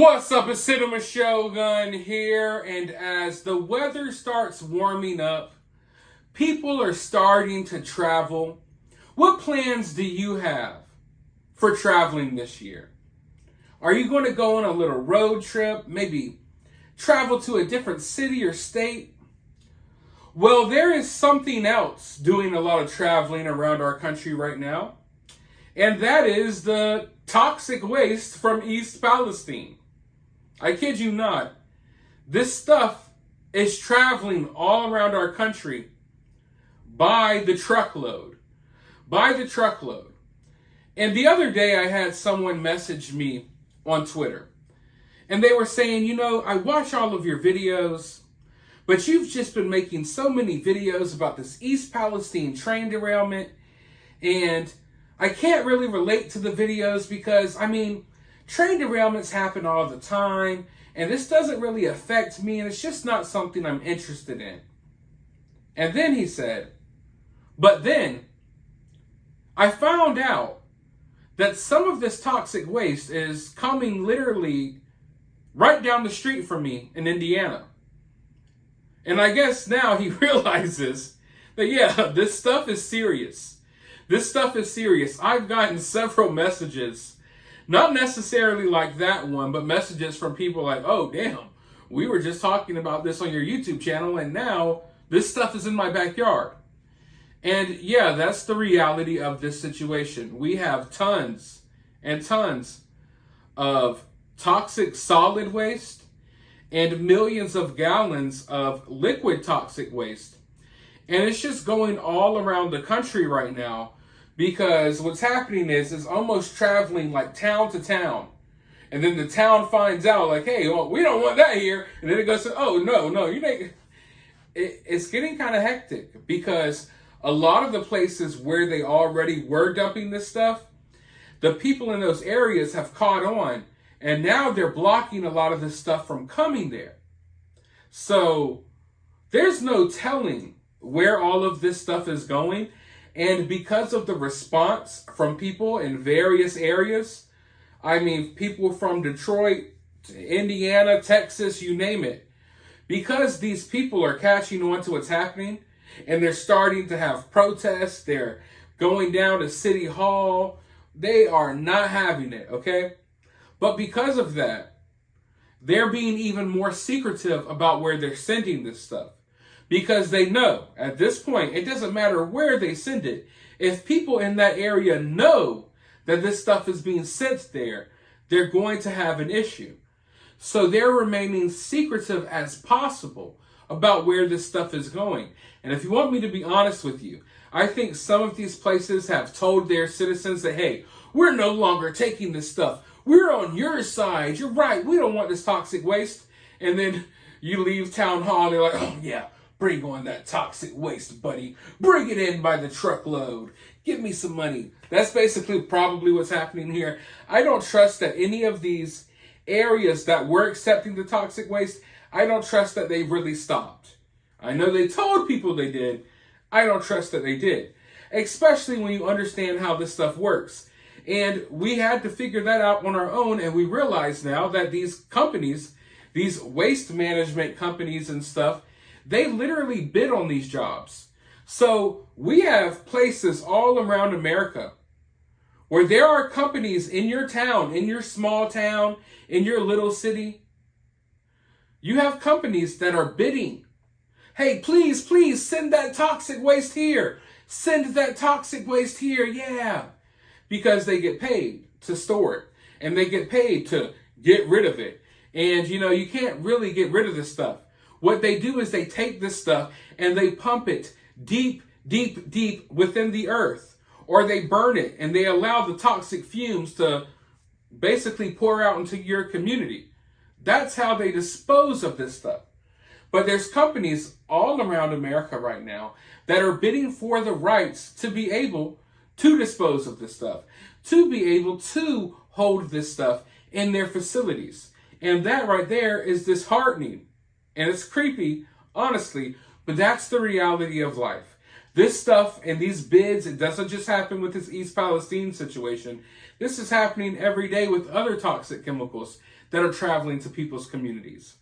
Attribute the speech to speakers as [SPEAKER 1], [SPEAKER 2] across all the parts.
[SPEAKER 1] What's up, it's Cinema Shogun here, and as the weather starts warming up, people are starting to travel. What plans do you have for traveling this year? Are you going to go on a little road trip, maybe travel to a different city or state? Well, there is something else doing a lot of traveling around our country right now, and that is the toxic waste from East Palestine. I kid you not. This stuff is traveling all around our country by the truckload. By the truckload. And the other day I had someone message me on Twitter. And they were saying, I watch all of your videos, but you've just been making so many videos about this East Palestine train derailment. And I can't really relate to the videos because, train derailments happen all the time, and this doesn't really affect me, and it's just not something I'm interested in. And then he said, but then I found out that some of this toxic waste is coming literally right down the street from me in Indiana. And I guess now he realizes that, this stuff is serious. This stuff is serious. I've gotten several messages, not necessarily like that one, but messages from people like, oh, damn, we were just talking about this on your YouTube channel, and now this stuff is in my backyard. And that's the reality of this situation. We have tons and tons of toxic solid waste and millions of gallons of liquid toxic waste. And it's just going all around the country right now, because what's happening is it's almost traveling like town to town. And then the town finds out, like, hey, well, we don't want that here. And then it goes, oh, no, it's getting kind of hectic, because a lot of the places where they already were dumping this stuff, the people in those areas have caught on. And now they're blocking a lot of this stuff from coming there. So there's no telling where all of this stuff is going. And because of the response from people in various areas, people from Detroit to Indiana, Texas, you name it, because these people are catching on to what's happening and they're starting to have protests, they're going down to City Hall, they are not having it, okay? But because of that, they're being even more secretive about where they're sending this stuff. Because they know, at this point, it doesn't matter where they send it. If people in that area know that this stuff is being sent there, they're going to have an issue. So they're remaining secretive as possible about where this stuff is going. And if you want me to be honest with you, I think some of these places have told their citizens that, hey, we're no longer taking this stuff. We're on your side. You're right. We don't want this toxic waste. And then you leave town hall and they're like, oh, yeah. Bring on that toxic waste, buddy. Bring it in by the truckload. Give me some money. That's basically probably what's happening here. I don't trust that any of these areas that were accepting the toxic waste, I don't trust that they really stopped. I know they told people they did. I don't trust that they did. Especially when you understand how this stuff works. And we had to figure that out on our own, and we realize now that these companies, these waste management companies and stuff, they literally bid on these jobs. So we have places all around America where there are companies in your town, in your small town, in your little city. You have companies that are bidding. Hey, please send that toxic waste here. Send that toxic waste here, yeah. Because they get paid to store it. And they get paid to get rid of it. And you can't really get rid of this stuff. What they do is they take this stuff and they pump it deep, deep, deep within the earth. Or they burn it and they allow the toxic fumes to basically pour out into your community. That's how they dispose of this stuff. But there's companies all around America right now that are bidding for the rights to be able to dispose of this stuff, to be able to hold this stuff in their facilities. And that right there is disheartening. And it's creepy, honestly, but that's the reality of life. This stuff and these bids, it doesn't just happen with this East Palestine situation. This is happening every day with other toxic chemicals that are traveling to people's communities.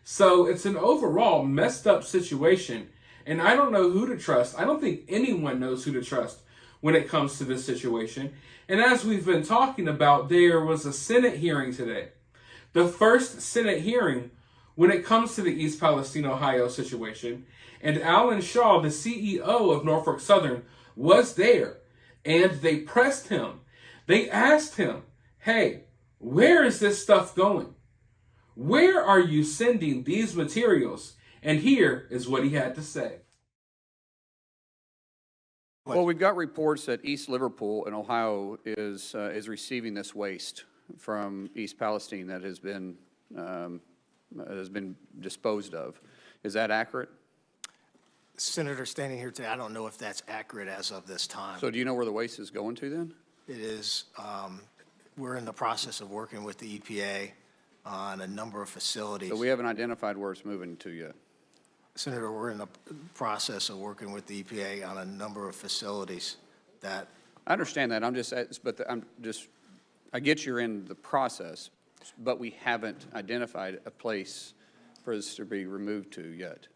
[SPEAKER 1] So it's an overall messed up situation. And I don't know who to trust. I don't think anyone knows who to trust when it comes to this situation. And as we've been talking about, there was a Senate hearing today. The first Senate hearing when it comes to the East Palestine, Ohio situation. And Alan Shaw, the CEO of Norfolk Southern, was there. And they pressed him. They asked him, hey, where is this stuff going? Where are you sending these materials? And here is what he had to say.
[SPEAKER 2] Well, we've got reports that East Liverpool in Ohio is receiving this waste from East Palestine that has been disposed of. Is that accurate?
[SPEAKER 3] Senator, standing here today, I don't know if that's accurate as of this time.
[SPEAKER 2] So do you know where the waste is going to then?
[SPEAKER 3] It is, we're in the process of working with the EPA on a number of facilities.
[SPEAKER 2] So we haven't identified where it's moving to yet.
[SPEAKER 3] Senator, we're in the process of working with the EPA on a number of facilities that.
[SPEAKER 2] I understand that. I get you're in the process, but we haven't identified a place for this to be removed to yet.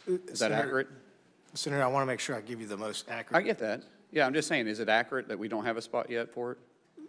[SPEAKER 2] Is that accurate?
[SPEAKER 3] Senator, I want to make sure I give you the most accurate.
[SPEAKER 2] I get that. Yeah, I'm just saying, is it accurate that we don't have a spot yet for it?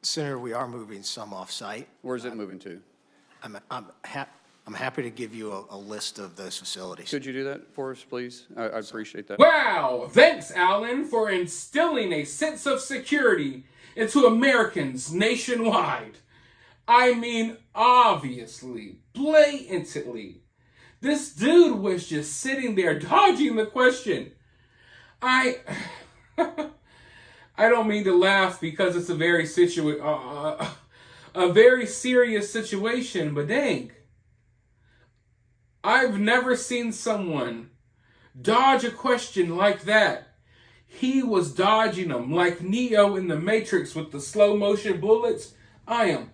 [SPEAKER 3] Senator, we are moving some off-site.
[SPEAKER 2] Where's it moving to?
[SPEAKER 3] I'm happy to give you a list of those facilities.
[SPEAKER 2] Could you do that for us, please? I appreciate that.
[SPEAKER 1] Wow! Thanks, Alan, for instilling a sense of security into Americans nationwide. I mean, obviously, blatantly. This dude was just sitting there dodging the question. I don't mean to laugh because it's a very serious situation, but dang. I've never seen someone dodge a question like that. He was dodging them like Neo in the Matrix with the slow motion bullets. I am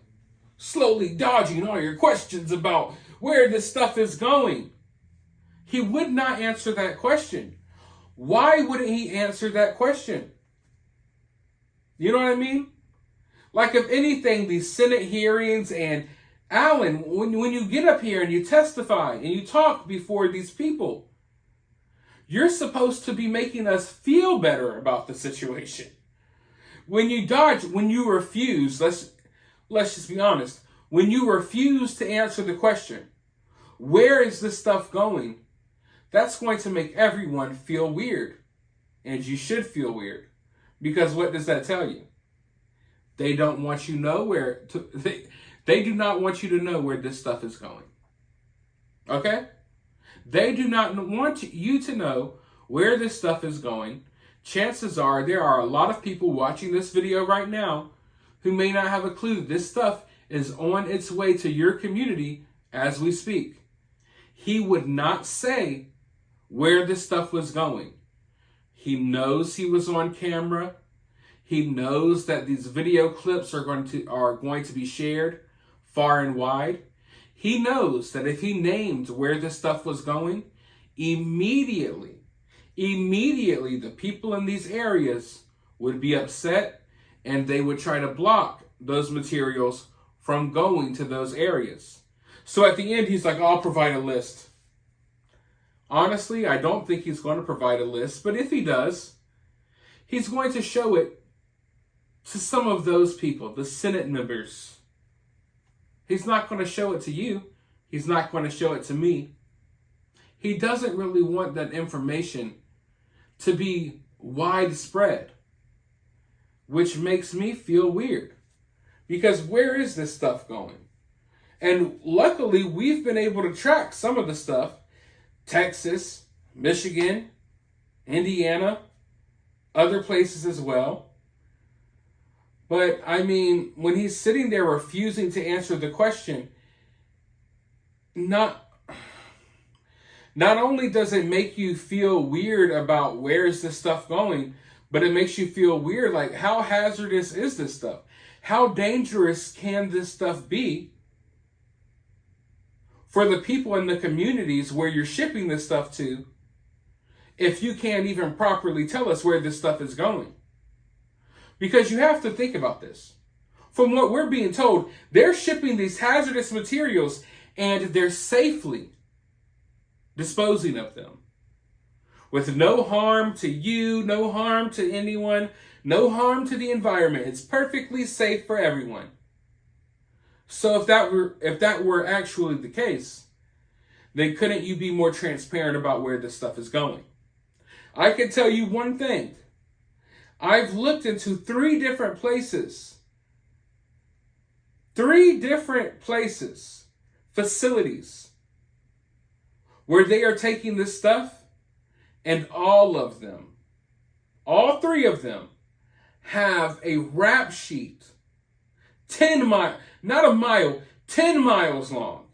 [SPEAKER 1] slowly dodging all your questions about where this stuff is going. He would not answer that question. Why wouldn't he answer that question? You know what I mean? Like, if anything, these Senate hearings and Alan, when you get up here and you testify and you talk before these people, you're supposed to be making us feel better about the situation. When you dodge, when you refuse, let's just be honest, when you refuse to answer the question, where is this stuff going? That's going to make everyone feel weird. And you should feel weird. Because what does that tell you? They don't want you to know where they do not want you to know where this stuff is going. Okay? They do not want you to know where this stuff is going. Chances are there are a lot of people watching this video right now who may not have a clue this stuff is on its way to your community as we speak. He would not say where this stuff was going. He knows he was on camera. He knows that these video clips are going to be shared far and wide. He knows that if he named where this stuff was going, immediately the people in these areas would be upset and they would try to block those materials from going to those areas. So at the end, he's like, I'll provide a list. Honestly, I don't think he's going to provide a list, but if he does, he's going to show it to some of those people, the Senate members. He's not going to show it to you. He's not going to show it to me. He doesn't really want that information to be widespread, which makes me feel weird. Because where is this stuff going? And luckily, we've been able to track some of the stuff. Texas, Michigan, Indiana, other places as well. But, I mean, when he's sitting there refusing to answer the question, not only does it make you feel weird about where is this stuff going, but it makes you feel weird, like, how hazardous is this stuff? How dangerous can this stuff be for the people in the communities where you're shipping this stuff to if you can't even properly tell us where this stuff is going? Because you have to think about this. from what we're being told, they're shipping these hazardous materials and they're safely disposing of them with no harm to you, no harm to anyone, no harm to the environment. It's perfectly safe for everyone. So if that were actually the case, then couldn't you be more transparent about where this stuff is going? I can tell you one thing. I've looked into 3 different places. 3 different places, facilities, where they are taking this stuff, and all of them, all 3 of them, have a rap sheet 10 miles, not a mile, 10 miles long,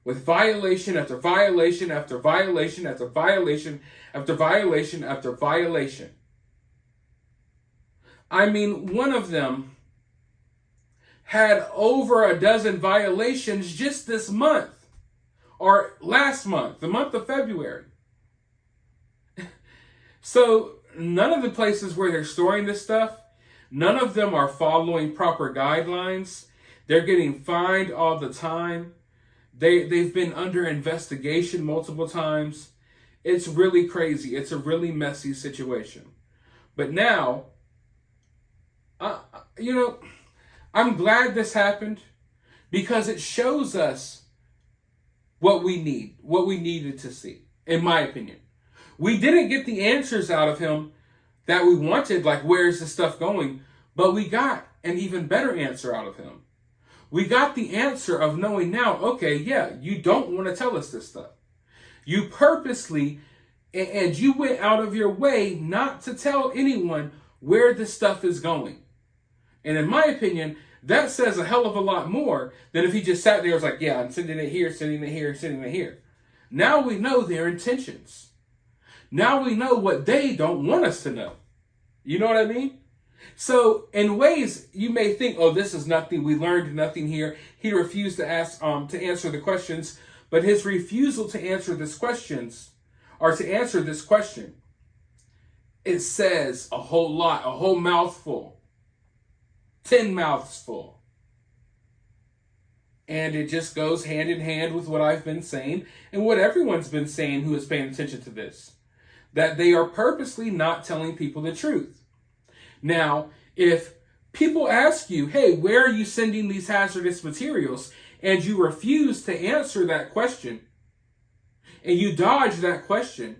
[SPEAKER 1] with violation after violation after violation after violation after violation after violation. I mean, one of them had over a dozen violations just this month, or last month, the month of February. So none of the places where they're storing this stuff, none of them are following proper guidelines. They're getting fined all the time. They've been under investigation multiple times. It's really crazy. It's a really messy situation. But now, I'm glad this happened because it shows us what we needed to see, in my opinion. We didn't get the answers out of him that we wanted, like where's the stuff going, but we got an even better answer out of him. We got the answer of knowing now, okay, yeah, you don't want to tell us this stuff. You purposely, and you went out of your way not to tell anyone where this stuff is going. And in my opinion, that says a hell of a lot more than if he just sat there and was like, yeah, I'm sending it here, sending it here, sending it here. Now we know their intentions. Now we know what they don't want us to know. You know what I mean? So in ways you may think, oh, this is nothing. We learned nothing here. He refused to answer the questions, but his refusal to answer this question, it says a whole lot, a whole mouthful, 10 mouths full. And it just goes hand in hand with what I've been saying and what everyone's been saying who is paying attention to this. That they are purposely not telling people the truth. Now, if people ask you, hey, where are you sending these hazardous materials? And you refuse to answer that question, and you dodge that question,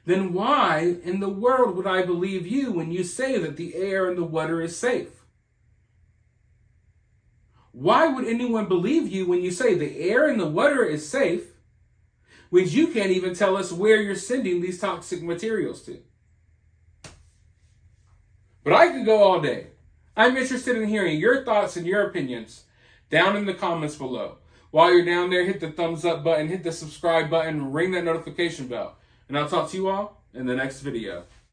[SPEAKER 1] then why in the world would I believe you when you say that the air and the water is safe? Why would anyone believe you when you say the air and the water is safe, when you can't even tell us where you're sending these toxic materials to? But I could go all day. I'm interested in hearing your thoughts and your opinions down in the comments below. While you're down there, hit the thumbs up button, hit the subscribe button, ring that notification bell. And I'll talk to you all in the next video.